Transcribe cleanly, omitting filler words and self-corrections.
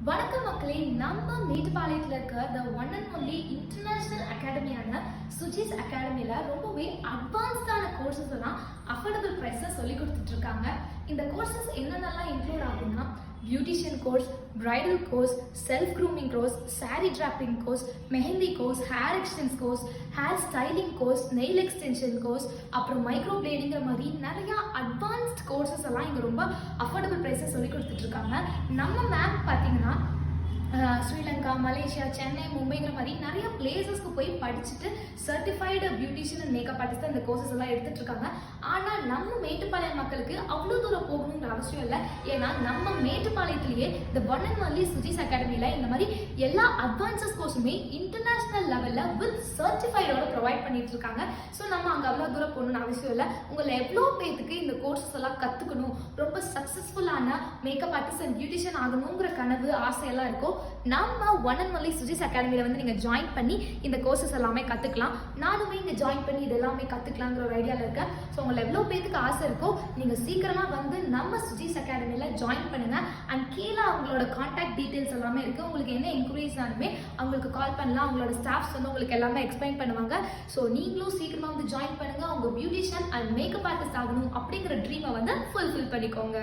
வணக்கம் மக்களே, நம்ம மேட்டுப்பாளையத்தில் இருக்க the one and only international அகாடமியான சுஜிஸ் அகாடமியில் ரொம்பவே அட்வான்ஸ்டான கோர்சஸ் எல்லாம் அஃபோர்டபுள் ப்ரைஸில் சொல்லி கொடுத்துட்டு இருக்காங்க. இந்த கோர்சஸ் என்னென்னலாம் இன்க்ளூட் ஆகும்னா beautician course, bridal course, self grooming course, sorry dropping course, mehndi course, hair extends course, hair styling course, nail extension course, அப்புறம் மைக்ரோ பிளேடிங்கிற மாதிரி நிறையா அட்வான்ஸ்ட் கோர்சஸ் எல்லாம் இங்கே ரொம்ப அஃபோர்டபுள் ப்ரைஸை சொல்லி கொடுத்துட்டு இருக்காங்க. நம்ம மேம் பார்த்தீங்கன்னா ஸ்ரீலங்கா, மலேசியா, சென்னை, மும்பைங்கிற மாதிரி நிறைய பிளேசஸ்க்கு போய் படிச்சுட்டு certified beautician and makeup artist இந்த கோர்சஸ் எல்லாம் எடுத்துட்டு இருக்காங்க. ஆனால் நம்ம மேட்டுப்பாளையம் மக்களுக்கு அவ்வளோ தூரம் போகணுங்கிற அவசியம் இல்லை. ஏன்னா நம்ம மேட்டுப்பாளையத்திலேயே இந்த ஒன் அண்ட் ஒன்லி சுஜிஸ் அகாடமியில் இந்த மாதிரி எல்லா அட்வான்சஸ் கோர்ஸுமே இன்டர்நேஷனல் லெவலில் வித் சர்டிஃபைடோட ப்ரொவைட் பண்ணிட்டு இருக்காங்க. ஸோ நம்ம அங்கே அவ்வளோ தூரம் போகணும்னு அவசியம் இல்லை. உங்களை எவ்வளோ பேருக்கு இந்த கோர்சஸ் எல்லாம் கற்றுக்கணும், ரொம்ப சக்ஸஸ்ஃபுல்லான மேக்கப் ஆர்டிஸ்ட் அண்ட் பியூட்டிஷியன் ஆகணுங்கிற கனவு, ஆசையெல்லாம் இருக்கும். நம்ம ஒன் அண்ட் ஒன்லி சுஜிஸ் அகாடமியில் வந்து நீங்கள் ஜாயின் பண்ணி இந்த கோர்சஸ் எல்லாமே கற்றுக்கலாம். நானுமே இங்கே ஜாயின் பண்ணி இது எல்லாமே கற்றுக்கலாங்கிற ஒரு ஐடியாவில் இருக்கேன். ஸோ உங்களை எவ்வளோ பேருக்கு ஆசை இருக்கோ நீங்கள் சீக்கிரமாக வந்து நம்ம சுஜிஸ் அகாடமியில் ஜாயின் பண்ணுங்கள். அண்ட் கீழே அவங்களோட கான்டாக்ட் டீட்டெயில்ஸ் எல்லாமே இருக்குது. உங்களுக்கு என்ன என்கொயரிஸ் ஆனுமே அவங்களுக்கு கால் பண்ணலாம். அவங்களோட ஸ்டாஃப்ஸ் வந்து உங்களுக்கு எல்லாமே எக்ஸ்பிளைன் பண்ணுவாங்க. ஸோ நீங்களும் சீக்கிரமாக வந்து ஜாயின் பண்ணுங்கள். அவங்க பியூட்டிஷியன் அண்ட் மேக்கப் ஆர்டிஸ்ட் ஆகணும் அப்படிங்கிற ட்ரீமை வந்து ஃபுல்ஃபில் பண்ணிக்கோங்க.